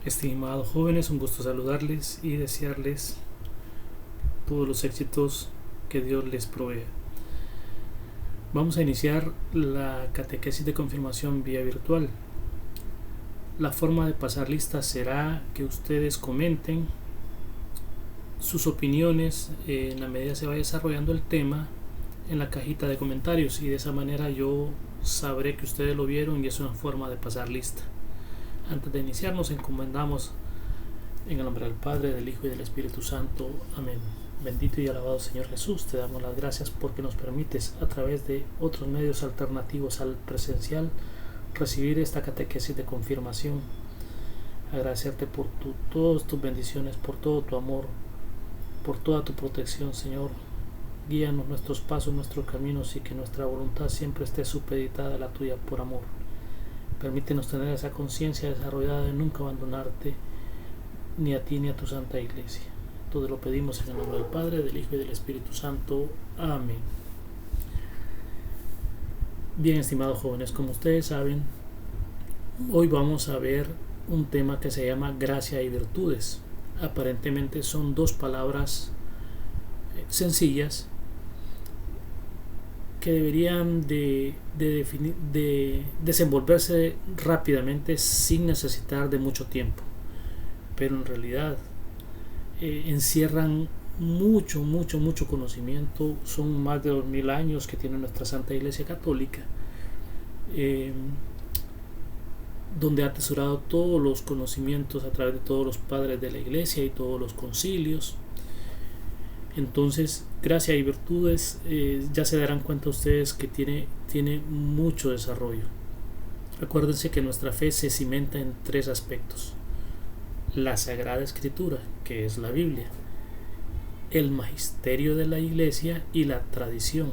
Estimados jóvenes, un gusto saludarles y desearles todos los éxitos que Dios les provea. Vamos a iniciar la catequesis de confirmación vía virtual. La forma de pasar lista será que ustedes comenten sus opiniones en la medida que se vaya desarrollando el tema en la cajita de comentarios, y de esa manera yo sabré que ustedes lo vieron y es una forma de pasar lista. Antes de iniciar, nos encomendamos en el nombre del Padre, del Hijo y del Espíritu Santo. Amén. Bendito y alabado Señor Jesús, te damos las gracias porque nos permites, a través de otros medios alternativos al presencial, recibir esta catequesis de confirmación. Agradecerte por todas tus bendiciones, por todo tu amor, por toda tu protección, Señor. Guíanos nuestros pasos, nuestros caminos, y que nuestra voluntad siempre esté supeditada a la tuya por amor. Permítenos tener esa conciencia desarrollada de nunca abandonarte, ni a ti ni a tu Santa Iglesia. Todo lo pedimos en el nombre del Padre, del Hijo y del Espíritu Santo. Amén. Bien, estimados jóvenes, como ustedes saben, hoy vamos a ver un tema que se llama gracia y virtudes. Aparentemente son dos palabras sencillas que deberían de desenvolverse rápidamente sin necesitar de mucho tiempo, pero en realidad encierran mucho conocimiento. Son más de 2000 años que tiene nuestra Santa Iglesia Católica, donde ha atesorado todos los conocimientos a través de todos los padres de la Iglesia y todos los concilios. Entonces, gracia y virtudes, ya se darán cuenta ustedes que tiene mucho desarrollo. Acuérdense que nuestra fe se cimenta en tres aspectos: la Sagrada Escritura, que es la Biblia, el magisterio de la Iglesia y la tradición.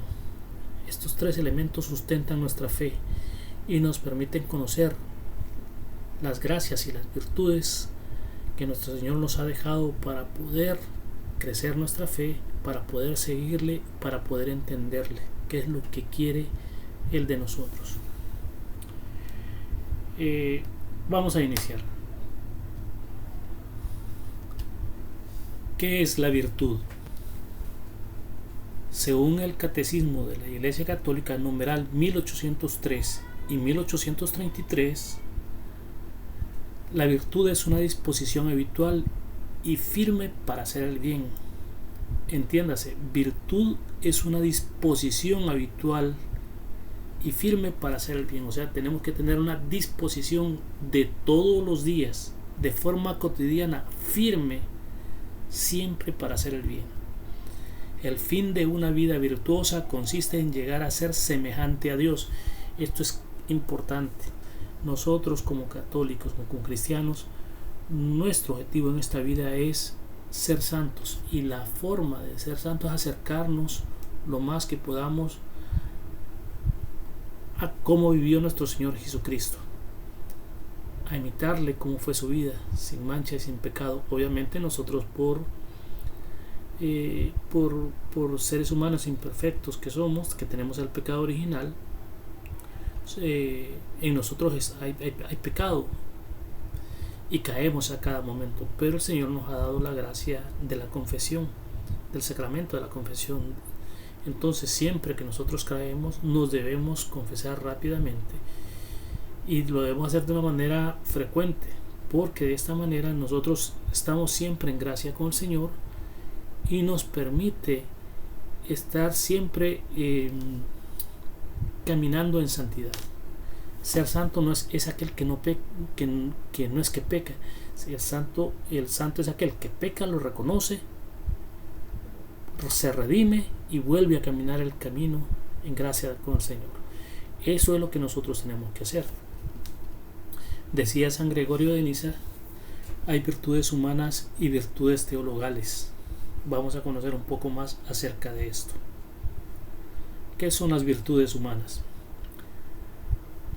Estos tres elementos sustentan nuestra fe y nos permiten conocer las gracias y las virtudes que nuestro Señor nos ha dejado para poder crecer nuestra fe, para poder seguirle, para poder entenderle qué es lo que quiere Él de nosotros. Vamos a iniciar. ¿Qué es la virtud? Según el Catecismo de la Iglesia Católica, numeral 1803 y 1833, la virtud es una disposición habitual y firme para hacer el bien. Entiéndase, virtud es una disposición habitual y firme para hacer el bien. O sea, tenemos que tener una disposición de todos los días, de forma cotidiana, firme, siempre para hacer el bien. El fin de una vida virtuosa consiste en llegar a ser semejante a Dios. Esto es importante. Nosotros, como católicos, como cristianos, nuestro objetivo en esta vida es ser santos, y la forma de ser santos es acercarnos lo más que podamos a cómo vivió nuestro Señor Jesucristo, a imitarle cómo fue su vida, sin mancha y sin pecado. Obviamente nosotros por seres humanos imperfectos que somos, que tenemos el pecado original, en nosotros hay pecado y caemos a cada momento, pero el Señor nos ha dado la gracia de la confesión, del sacramento de la confesión. Entonces, siempre que nosotros caemos, nos debemos confesar rápidamente, y lo debemos hacer de una manera frecuente, porque de esta manera nosotros estamos siempre en gracia con el Señor y nos permite estar siempre caminando en santidad. Ser santo no es aquel que no es que peca. El santo es aquel que peca, lo reconoce, se redime y vuelve a caminar el camino en gracia con el Señor. Eso es lo que nosotros tenemos que hacer. Decía San Gregorio de Niza: hay virtudes humanas y virtudes teologales. Vamos a conocer un poco más acerca de esto. ¿Qué son las virtudes humanas?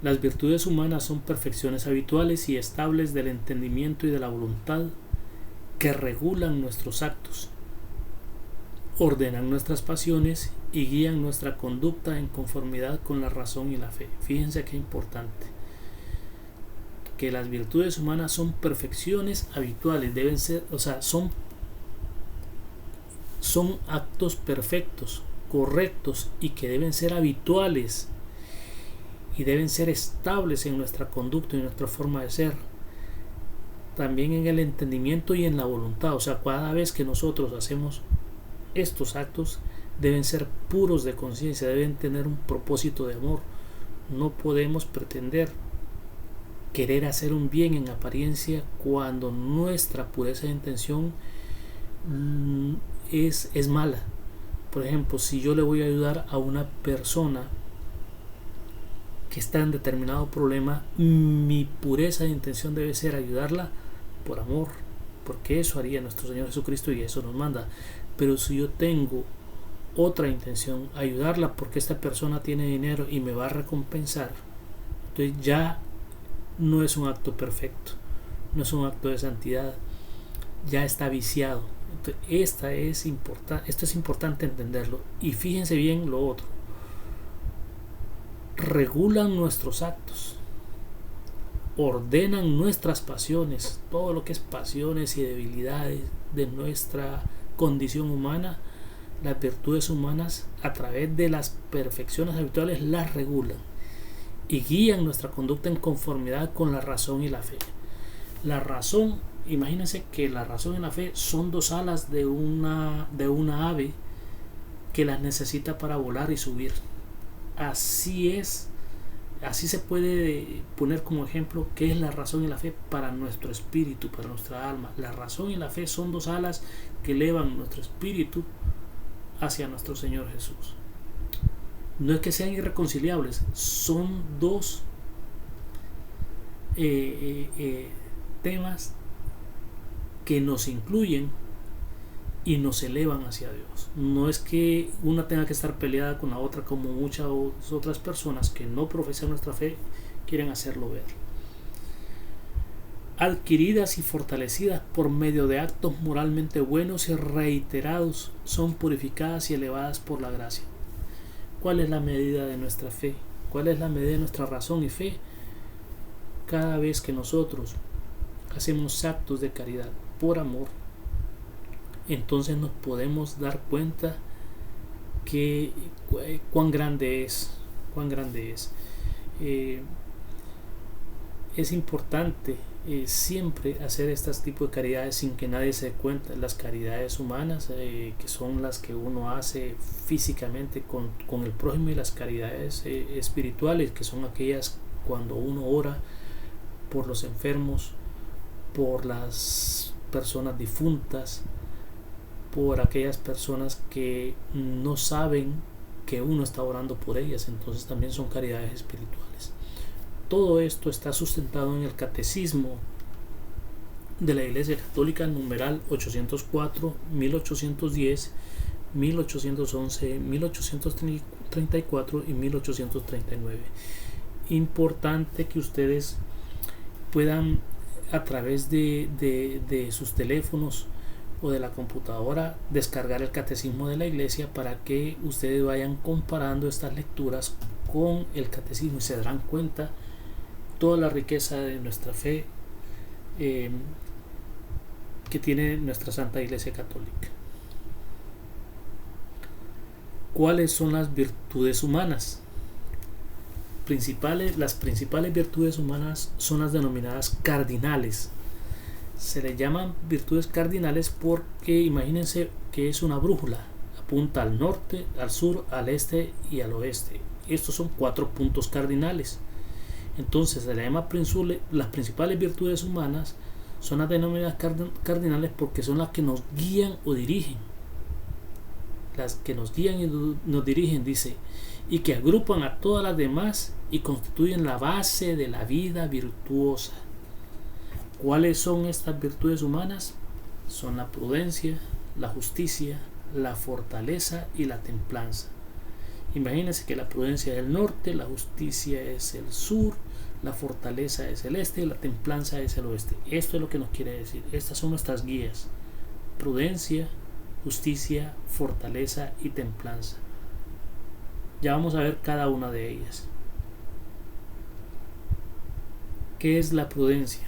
Las virtudes humanas son perfecciones habituales y estables del entendimiento y de la voluntad que regulan nuestros actos, ordenan nuestras pasiones y guían nuestra conducta en conformidad con la razón y la fe. Fíjense qué importante. que las virtudes humanas son perfecciones habituales, deben ser, o sea, son actos perfectos, correctos y que deben ser habituales y deben ser estables en nuestra conducta y en nuestra forma de ser. También en el entendimiento y en la voluntad, o sea, cada vez que nosotros hacemos estos actos deben ser puros de conciencia, deben tener un propósito de amor. No podemos pretender querer hacer un bien en apariencia cuando nuestra pureza de intención es mala. Por ejemplo, si yo le voy a ayudar a una persona que está en determinado problema, mi pureza de intención debe ser ayudarla por amor, porque eso haría nuestro Señor Jesucristo y eso nos manda. Pero si yo tengo otra intención, ayudarla porque esta persona tiene dinero y me va a recompensar, entonces ya no es un acto perfecto, no es un acto de santidad, ya está viciado. Entonces, esto es importante entenderlo. Y fíjense bien lo otro: regulan nuestros actos, ordenan nuestras pasiones, todo lo que es pasiones y debilidades de nuestra condición humana. Las virtudes humanas, a través de las perfecciones habituales, las regulan y guían nuestra conducta en conformidad con la razón y la fe. La razón, imagínense que la razón y la fe son dos alas de una ave que las necesita para volar y subir. Así es, así se puede poner como ejemplo qué es la razón y la fe para nuestro espíritu, para nuestra alma. La razón y la fe son dos alas que elevan nuestro espíritu hacia nuestro Señor Jesús. No es que sean irreconciliables, son dos temas que nos incluyen y nos elevan hacia Dios. No es que una tenga que estar peleada con la otra, como muchas otras personas que no profesan nuestra fe quieren hacerlo ver. Adquiridas y fortalecidas por medio de actos moralmente buenos y reiterados, son purificadas y elevadas por la gracia. ¿Cuál es la medida de nuestra fe? ¿Cuál es la medida de nuestra razón y fe? Cada vez que nosotros hacemos actos de caridad por amor, entonces nos podemos dar cuenta que cuán grande es. Es importante siempre hacer estos tipos de caridades sin que nadie se dé cuenta. Las caridades humanas, que son las que uno hace físicamente con el prójimo, y las caridades espirituales, que son aquellas cuando uno ora por los enfermos, por las personas difuntas, por aquellas personas que no saben que uno está orando por ellas. Entonces también son caridades espirituales. Todo esto está sustentado en el Catecismo de la Iglesia Católica, numeral 804, 1810, 1811, 1834 y 1839. Importante que ustedes puedan, a través de sus teléfonos o de la computadora, descargar el Catecismo de la Iglesia para que ustedes vayan comparando estas lecturas con el Catecismo y se darán cuenta toda la riqueza de nuestra fe que tiene nuestra Santa Iglesia Católica. ¿Cuáles son las virtudes humanas? Las principales virtudes humanas son las denominadas cardinales. Se le llaman virtudes cardinales porque imagínense que es una brújula, apunta al norte, al sur, al este y al oeste. Estos son 4 puntos cardinales. Entonces se le llama las principales virtudes humanas son las denominadas cardinales porque son las que nos guían o dirigen. Las que nos guían y nos dirigen, dice, y que agrupan a todas las demás y constituyen la base de la vida virtuosa. ¿Cuáles son estas virtudes humanas? Son la prudencia, la justicia, la fortaleza y la templanza. Imagínense que la prudencia es el norte, la justicia es el sur, la fortaleza es el este y la templanza es el oeste. Esto es lo que nos quiere decir. Estas son nuestras guías: prudencia, justicia, fortaleza y templanza. Ya vamos a ver cada una de ellas. ¿Qué es la prudencia?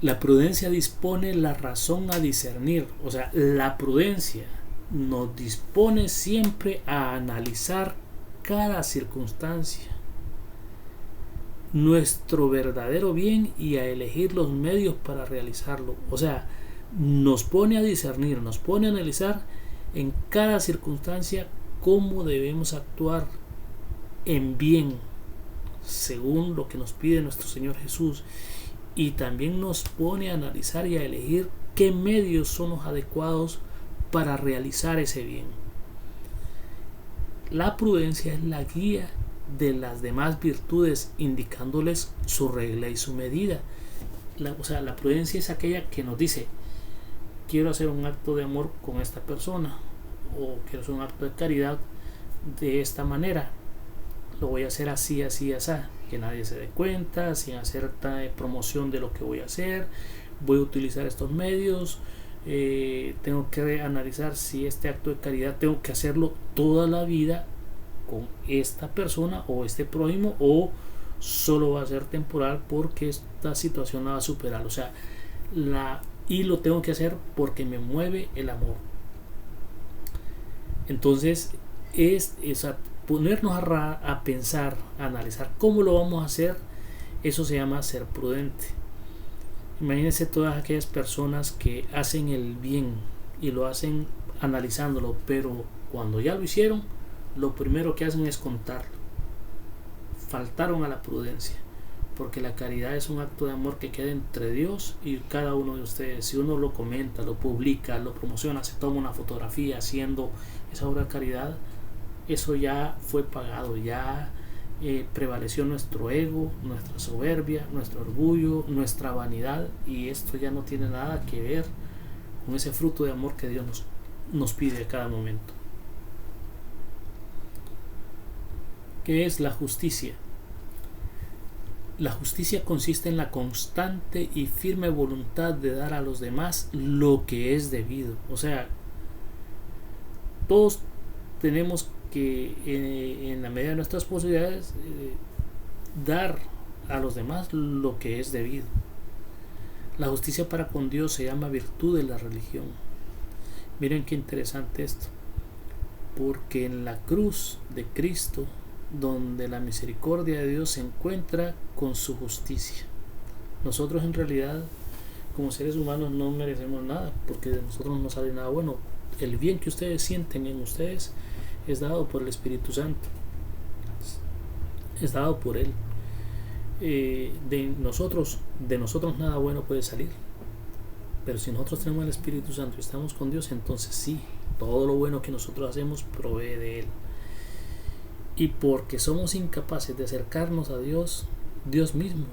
La prudencia dispone la razón a discernir, o sea, la prudencia nos dispone siempre a analizar cada circunstancia, nuestro verdadero bien y a elegir los medios para realizarlo. O sea, nos pone a discernir, nos pone a analizar en cada circunstancia cómo debemos actuar en bien, según lo que nos pide nuestro Señor Jesús. Y también nos pone a analizar y a elegir qué medios son los adecuados para realizar ese bien. La prudencia es la guía de las demás virtudes, indicándoles su regla y su medida. La prudencia es aquella que nos dice: quiero hacer un acto de amor con esta persona, o quiero hacer un acto de caridad de esta manera, lo voy a hacer así, así, así, que nadie se dé cuenta, sin hacer promoción de lo que voy a hacer, voy a utilizar estos medios, tengo que analizar si este acto de caridad tengo que hacerlo toda la vida con esta persona o este prójimo, o solo va a ser temporal porque esta situación la va a superar. O sea, y lo tengo que hacer porque me mueve el amor. Entonces es ponernos a pensar, a analizar cómo lo vamos a hacer. Eso se llama ser prudente. Imagínense todas aquellas personas que hacen el bien y lo hacen analizándolo, pero cuando ya lo hicieron, lo primero que hacen es contarlo. Faltaron a la prudencia, porque la caridad es un acto de amor que queda entre Dios y cada uno de ustedes. Si uno lo comenta, lo publica, lo promociona, se toma una fotografía haciendo esa obra de caridad, eso ya fue pagado, ya prevaleció nuestro ego, nuestra soberbia, nuestro orgullo, nuestra vanidad, y esto ya no tiene nada que ver con ese fruto de amor que Dios nos pide a cada momento. ¿Qué es la justicia? La justicia consiste en la constante y firme voluntad de dar a los demás lo que es debido. O sea, todos tenemos que en la medida de nuestras posibilidades dar a los demás lo que es debido. La justicia para con Dios se llama virtud de la religión. Miren qué interesante esto, porque en la cruz de Cristo, donde la misericordia de Dios se encuentra con su justicia, nosotros en realidad como seres humanos no merecemos nada, porque de nosotros no sale nada bueno. El bien que ustedes sienten en ustedes es dado por el Espíritu Santo, es dado por Él. De nosotros nada bueno puede salir, pero si nosotros tenemos el Espíritu Santo y estamos con Dios, entonces sí, todo lo bueno que nosotros hacemos provee de Él. Y porque somos incapaces de acercarnos a Dios, Dios mismo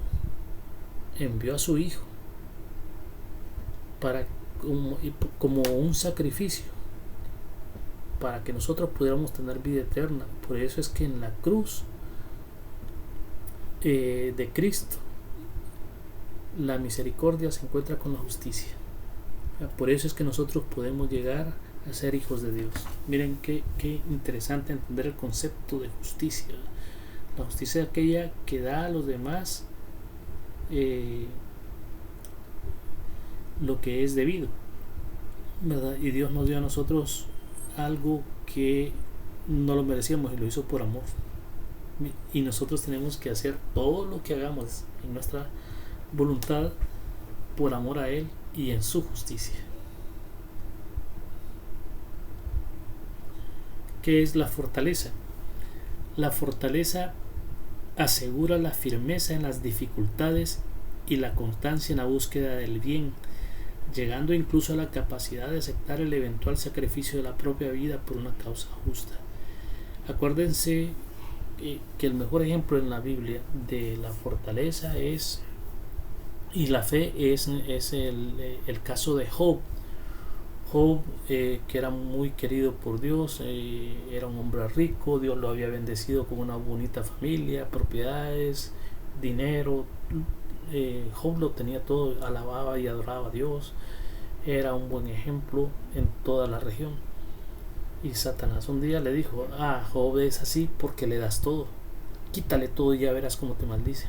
envió a su Hijo como un sacrificio para que nosotros pudiéramos tener vida eterna. Por eso es que en la cruz de Cristo la misericordia se encuentra con la justicia. Por eso es que nosotros podemos llegar a ser hijos de Dios. Miren qué interesante entender el concepto de justicia. La justicia es aquella que da a los demás lo que es debido, ¿verdad? Y Dios nos dio a nosotros algo que no lo merecíamos y lo hizo por amor. Y nosotros tenemos que hacer todo lo que hagamos en nuestra voluntad por amor a Él y en su justicia. ¿Qué es la fortaleza? La fortaleza asegura la firmeza en las dificultades y la constancia en la búsqueda del bien, llegando incluso a la capacidad de aceptar el eventual sacrificio de la propia vida por una causa justa. Acuérdense que el mejor ejemplo en la Biblia de la fortaleza y la fe es el caso de Job. Job, que era muy querido por Dios, era un hombre rico, Dios lo había bendecido con una bonita familia, propiedades, dinero. Job lo tenía todo, alababa y adoraba a Dios, era un buen ejemplo en toda la región. Y Satanás un día le dijo: Job es así porque le das todo. quítale todo y ya verás cómo te maldice.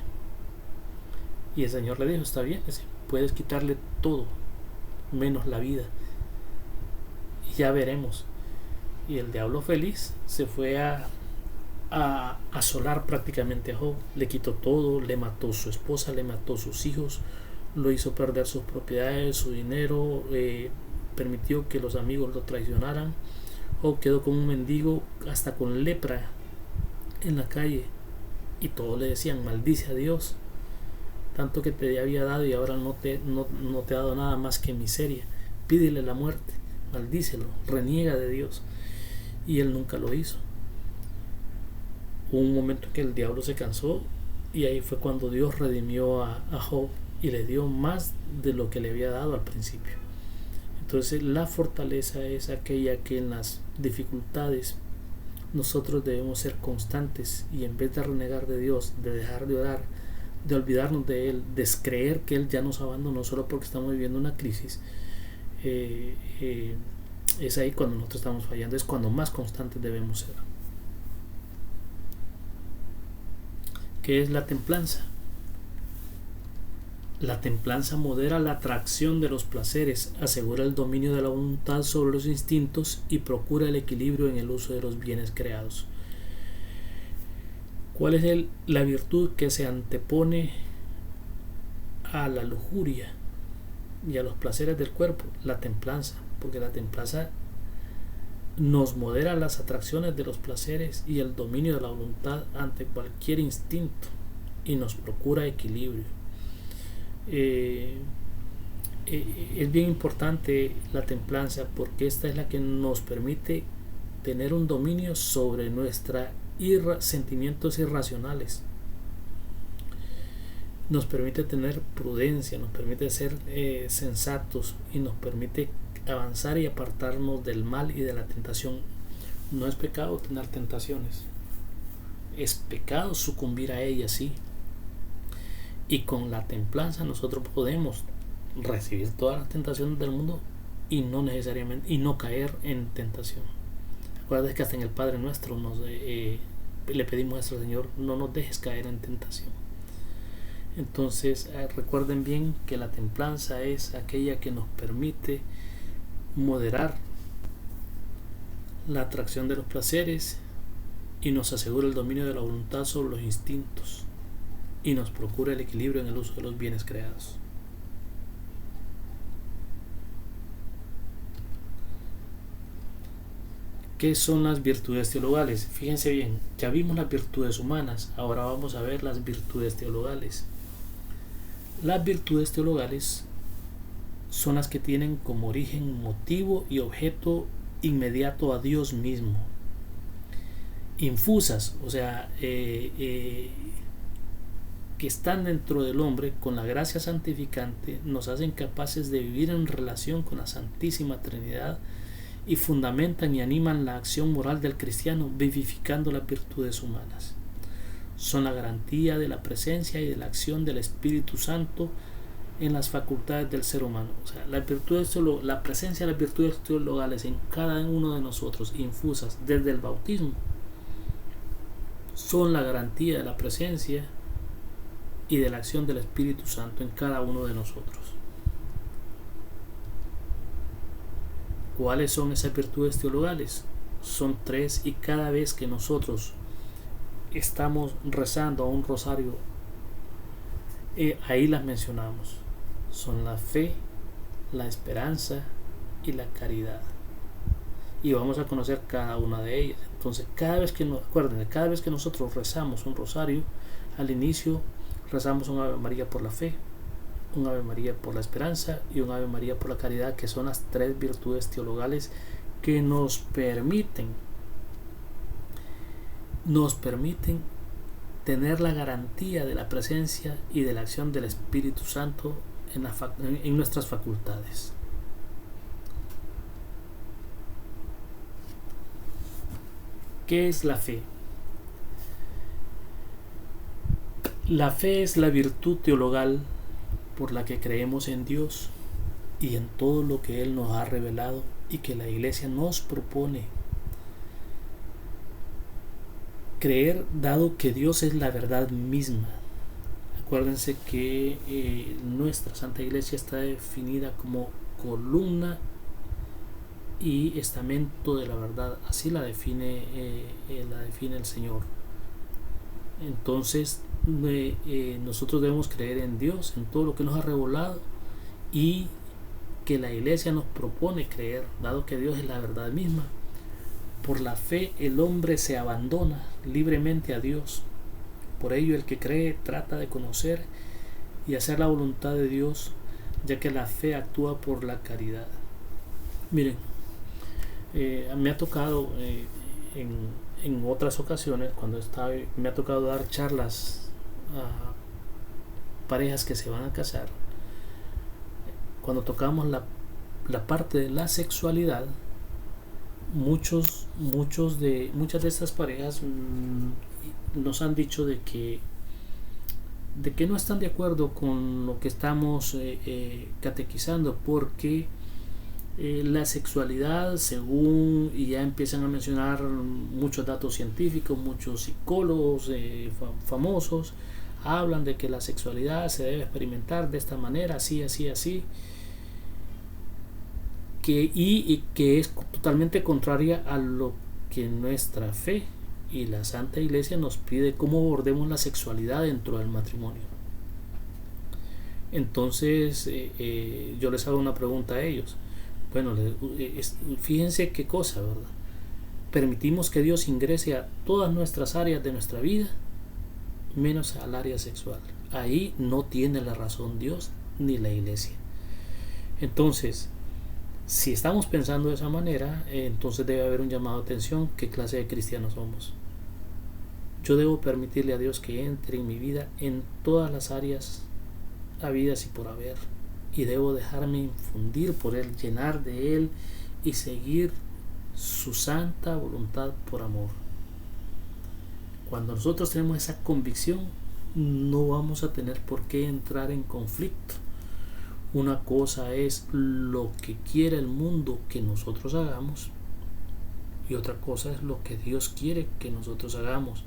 Y el Señor le dijo, está bien, puedes quitarle todo, menos la vida, y ya veremos. Y el diablo feliz se fue a asolar prácticamente a Job. Le quitó todo, le mató su esposa, le mató sus hijos, lo hizo perder sus propiedades, su dinero, permitió que los amigos lo traicionaran. Job quedó como un mendigo, hasta con lepra en la calle, y todos le decían, maldice a Dios, tanto que te había dado y ahora no te ha dado nada más que miseria, pídele la muerte, maldícelo, reniega de Dios. Y él nunca lo hizo. Hubo un momento que el diablo se cansó, y ahí fue cuando Dios redimió a Job y le dio más de lo que le había dado al principio. Entonces la fortaleza es aquella que en las dificultades nosotros debemos ser constantes, y en vez de renegar de Dios, de dejar de orar, de olvidarnos de Él, descreer que Él ya nos abandonó solo porque estamos viviendo una crisis, es ahí cuando nosotros estamos fallando, es cuando más constantes debemos ser. ¿Qué es la templanza? La templanza modera la atracción de los placeres, asegura el dominio de la voluntad sobre los instintos y procura el equilibrio en el uso de los bienes creados. ¿Cuál es la virtud que se antepone a la lujuria y a los placeres del cuerpo? La templanza, porque la templanza nos modera las atracciones de los placeres y el dominio de la voluntad ante cualquier instinto, y nos procura equilibrio. Es bien importante la templanza, porque esta es la que nos permite tener un dominio sobre nuestros sentimientos irracionales, nos permite tener prudencia, nos permite ser sensatos, y nos permite avanzar y apartarnos del mal y de la tentación. No es pecado tener tentaciones, es pecado sucumbir a ellas, sí. Y con la templanza nosotros podemos recibir todas las tentaciones del mundo y no necesariamente, y no caer en tentación. Acuérdate que hasta en el Padre Nuestro le pedimos a nuestro Señor, no nos dejes caer en tentación. Entonces recuerden bien que la templanza es aquella que nos permite moderar la atracción de los placeres, y nos asegura el dominio de la voluntad sobre los instintos, y nos procura el equilibrio en el uso de los bienes creados. ¿Qué son las virtudes teologales? Fíjense bien, ya vimos las virtudes humanas, ahora vamos a ver las virtudes teologales. Las virtudes teologales son las que tienen como origen, motivo y objeto inmediato a Dios mismo. Infusas, o sea, que están dentro del hombre con la gracia santificante, nos hacen capaces de vivir en relación con la Santísima Trinidad, y fundamentan y animan la acción moral del cristiano, vivificando las virtudes humanas. Son la garantía de la presencia y de la acción del Espíritu Santo en las facultades del ser humano. O sea, la presencia de las virtudes teologales en cada uno de nosotros, infusas desde el bautismo, son la garantía de la presencia y de la acción del Espíritu Santo en cada uno de nosotros. ¿Cuáles son esas virtudes teologales? Son 3, y cada vez que nosotros estamos rezando a un rosario, ahí las mencionamos. Son la fe, la esperanza y la caridad, y vamos a conocer cada una de ellas. Entonces cada vez que nosotros rezamos un rosario, al inicio rezamos un Ave María por la fe, un Ave María por la esperanza y un Ave María por la caridad, que son las 3 virtudes teologales que nos permiten tener la garantía de la presencia y de la acción del Espíritu Santo en nuestras facultades. ¿Qué es la fe? La fe es la virtud teologal por la que creemos en Dios y en todo lo que Él nos ha revelado y que la Iglesia nos propone. Creer dado que Dios es la verdad misma. Acuérdense que nuestra Santa Iglesia está definida como columna y estamento de la verdad. Así la define el Señor. Entonces nosotros debemos creer en Dios, en todo lo que nos ha revelado, y que la Iglesia nos propone creer, dado que Dios es la verdad misma. Por la fe el hombre se abandona libremente a Dios. Por ello el que cree trata de conocer y hacer la voluntad de Dios, ya que la fe actúa por la caridad. Miren, me ha tocado en otras ocasiones, cuando me ha tocado dar charlas a parejas que se van a casar, cuando tocamos la parte de la sexualidad, muchas de estas parejas nos han dicho de que no están de acuerdo con lo que estamos catequizando, porque la sexualidad, según, y ya empiezan a mencionar muchos datos científicos, muchos psicólogos famosos hablan de que la sexualidad se debe experimentar de esta manera, así, y que es totalmente contraria a lo que nuestra fe y la Santa Iglesia nos pide, cómo abordemos la sexualidad dentro del matrimonio. Entonces yo les hago una pregunta a ellos. Bueno, fíjense qué cosa, ¿verdad? Permitimos que Dios ingrese a todas nuestras áreas de nuestra vida, menos al área sexual. Ahí no tiene la razón Dios ni la Iglesia. Entonces, si estamos pensando de esa manera, entonces debe haber un llamado de atención. ¿Qué clase de cristianos somos? Yo debo permitirle a Dios que entre en mi vida en todas las áreas habidas y por haber, y debo dejarme infundir por Él, llenar de Él y seguir su santa voluntad por amor. Cuando nosotros tenemos esa convicción, no vamos a tener por qué entrar en conflicto. Una cosa es lo que quiere el mundo que nosotros hagamos, y otra cosa es lo que Dios quiere que nosotros hagamos.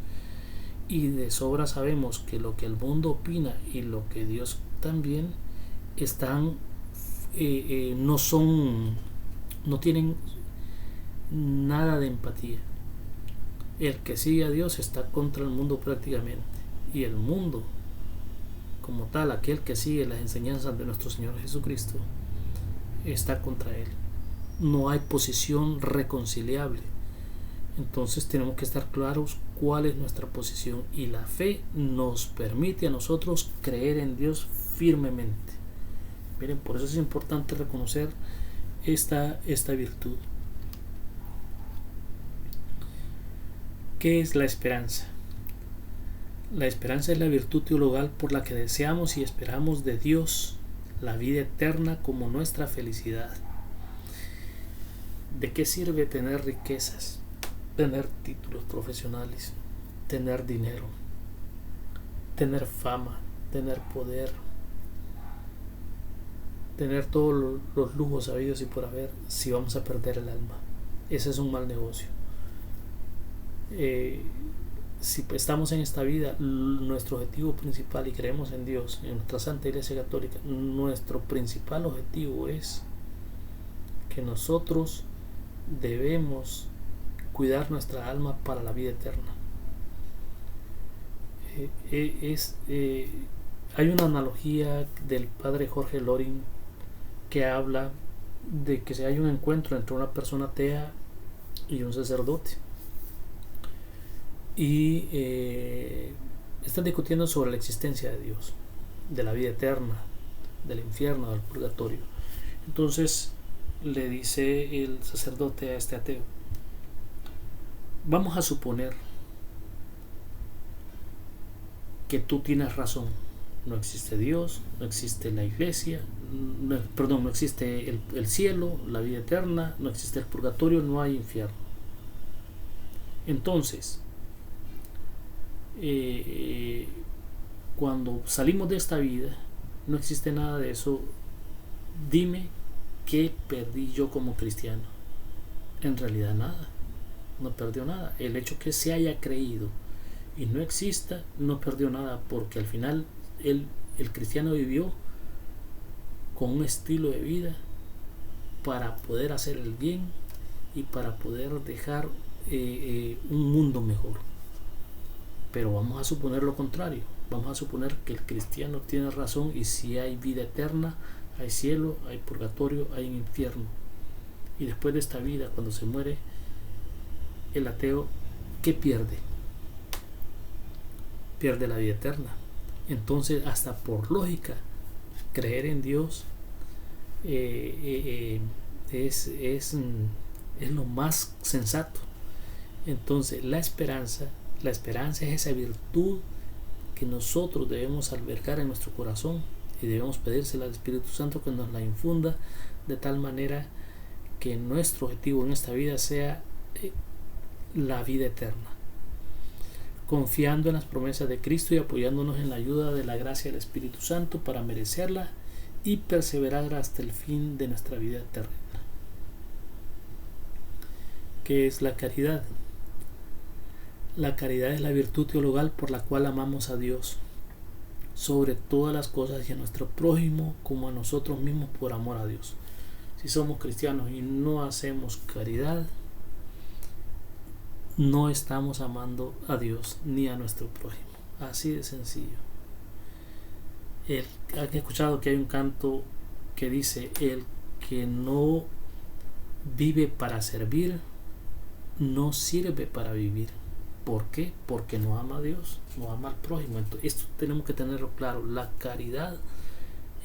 Y de sobra sabemos que lo que el mundo opina y lo que Dios también están no tienen nada de empatía. El que sigue a Dios está contra el mundo prácticamente, y el mundo como tal, aquel que sigue las enseñanzas de nuestro Señor Jesucristo, está contra Él. No hay posición reconciliable. Entonces tenemos que estar claros cuál es nuestra posición, y la fe nos permite a nosotros creer en Dios firmemente. Miren, por eso es importante reconocer esta virtud. ¿Qué es la esperanza? La esperanza es la virtud teologal por la que deseamos y esperamos de Dios la vida eterna como nuestra felicidad. ¿De qué sirve tener riquezas, tener títulos profesionales, tener dinero, tener fama, tener poder, tener todos los lujos habidos y por haber, si vamos a perder el alma? Ese es un mal negocio. Si estamos en esta vida, nuestro objetivo principal, y creemos en Dios, en nuestra Santa Iglesia Católica, nuestro principal objetivo es que nosotros debemos cuidar nuestra alma para la vida eterna. Hay una analogía del padre Jorge Loring que habla de que si hay un encuentro entre una persona atea y un sacerdote, y están discutiendo sobre la existencia de Dios, de la vida eterna, del infierno, del purgatorio. Entonces le dice el sacerdote a este ateo: vamos a suponer que tú tienes razón, no existe Dios, no existe la iglesia, no existe el cielo, la vida eterna, no existe el purgatorio, no hay infierno. Entonces, cuando salimos de esta vida, no existe nada de eso. Dime, ¿qué perdí yo como cristiano? En realidad nada, no perdió nada. El hecho que se haya creído y no exista, no perdió nada, porque al final el cristiano vivió con un estilo de vida para poder hacer el bien y para poder dejar un mundo mejor. Pero vamos a suponer lo contrario, vamos a suponer que el cristiano tiene razón, y si hay vida eterna, hay cielo, hay purgatorio, hay infierno, y después de esta vida, cuando se muere, el ateo, ¿qué pierde? Pierde la vida eterna. Entonces, hasta por lógica, creer en Dios es lo más sensato. Entonces, la esperanza es esa virtud que nosotros debemos albergar en nuestro corazón, y debemos pedírsela al Espíritu Santo que nos la infunda, de tal manera que nuestro objetivo en esta vida sea la vida eterna, confiando en las promesas de Cristo y apoyándonos en la ayuda de la gracia del Espíritu Santo para merecerla y perseverar hasta el fin de nuestra vida eterna. ¿Qué es la caridad? La caridad es la virtud teologal por la cual amamos a Dios sobre todas las cosas y a nuestro prójimo como a nosotros mismos por amor a Dios. Si somos cristianos y no hacemos caridad, no estamos amando a Dios ni a nuestro prójimo. Así de sencillo. Han escuchado que hay un canto que dice: el que no vive para servir, no sirve para vivir. ¿Por qué? Porque no ama a Dios, no ama al prójimo. Entonces, esto tenemos que tenerlo claro. La caridad,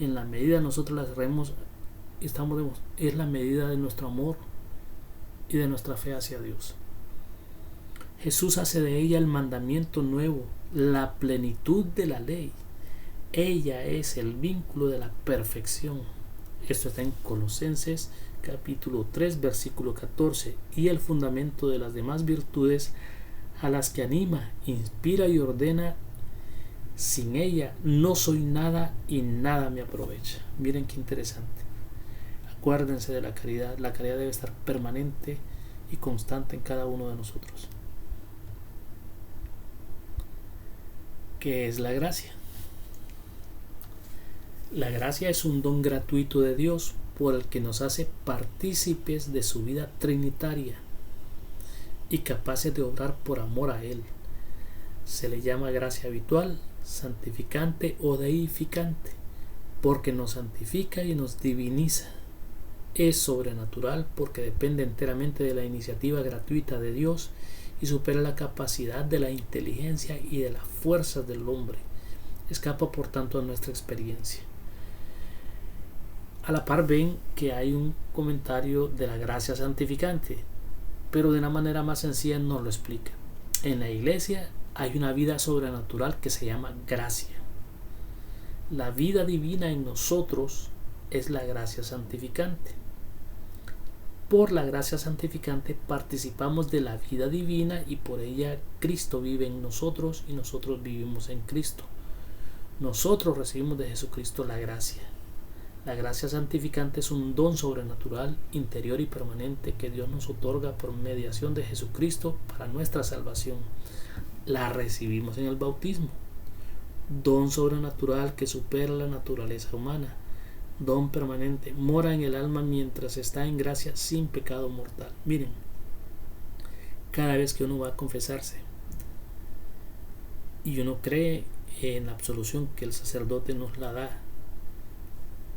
en la medida nosotros la hacemos, es la medida de nuestro amor y de nuestra fe hacia Dios. Jesús hace de ella el mandamiento nuevo, la plenitud de la ley. Ella es el vínculo de la perfección. Esto está en Colosenses capítulo 3 versículo 14, y el fundamento de las demás virtudes a las que anima, inspira y ordena. Sin ella no soy nada y nada me aprovecha. Miren qué interesante. Acuérdense de la caridad. La caridad debe estar permanente y constante en cada uno de nosotros. ¿Qué es la gracia? La gracia es un don gratuito de Dios por el que nos hace partícipes de su vida trinitaria y capaces de obrar por amor a Él. Se le llama gracia habitual, santificante o deificante, porque nos santifica y nos diviniza. Es sobrenatural porque depende enteramente de la iniciativa gratuita de Dios y supera la capacidad de la inteligencia y de las fuerzas del hombre. Escapa por tanto a nuestra experiencia. A la par ven que hay un comentario de la gracia santificante, pero de una manera más sencilla nos lo explica. En la iglesia hay una vida sobrenatural que se llama gracia. La vida divina en nosotros es la gracia santificante. Por la gracia santificante participamos de la vida divina y por ella Cristo vive en nosotros y nosotros vivimos en Cristo. Nosotros recibimos de Jesucristo la gracia. La gracia santificante es un don sobrenatural, interior y permanente que Dios nos otorga por mediación de Jesucristo para nuestra salvación. La recibimos en el bautismo. Don sobrenatural que supera la naturaleza humana. Don permanente, mora en el alma mientras está en gracia sin pecado mortal. Miren, cada vez que uno va a confesarse y uno cree en la absolución que el sacerdote nos la da,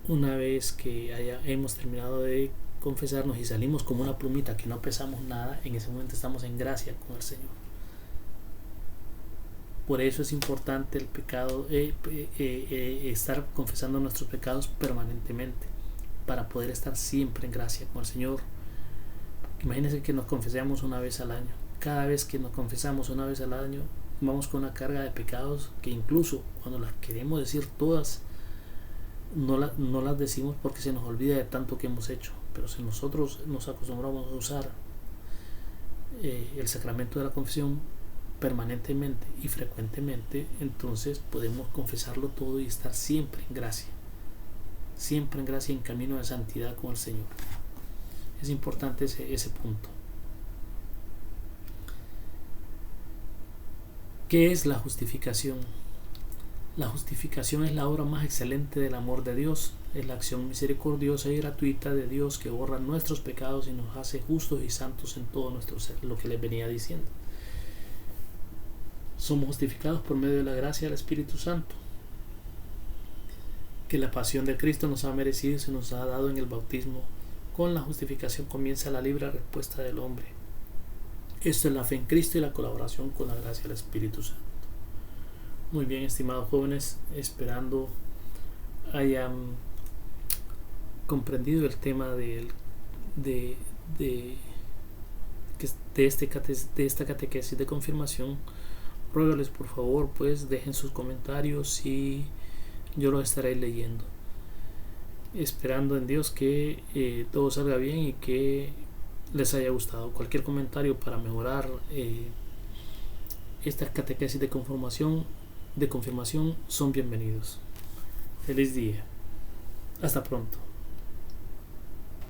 una vez que hemos terminado de confesarnos y salimos como una plumita que no pesamos nada, en ese momento estamos en gracia con el Señor. Por eso es importante el pecado, estar confesando nuestros pecados permanentemente, para poder estar siempre en gracia con el Señor. Imagínense que nos confesamos una vez al año. Cada vez que nos confesamos una vez al año, vamos con una carga de pecados que incluso cuando las queremos decir todas, no las decimos porque se nos olvida de tanto que hemos hecho. Pero si nosotros nos acostumbramos a usar el sacramento de la confesión permanentemente y frecuentemente, entonces podemos confesarlo todo y estar siempre en gracia en camino de santidad con el Señor. Es importante ese punto. ¿Qué es la justificación? La justificación es la obra más excelente del amor de Dios. Es la acción misericordiosa y gratuita de Dios que borra nuestros pecados y nos hace justos y santos en todo nuestro ser, lo que les venía diciendo. Somos justificados por medio de la gracia del Espíritu Santo, que la pasión de Cristo nos ha merecido y se nos ha dado en el bautismo. Con la justificación comienza la libre respuesta del hombre. Esto es la fe en Cristo y la colaboración con la gracia del Espíritu Santo. Muy bien, estimados jóvenes, esperando hayan comprendido el tema de esta catequesis de confirmación. Ruégoles por favor, pues dejen sus comentarios y yo los estaré leyendo, esperando en Dios que todo salga bien y que les haya gustado. Cualquier comentario para mejorar esta catequesis de confirmación son bienvenidos. Feliz día. Hasta pronto.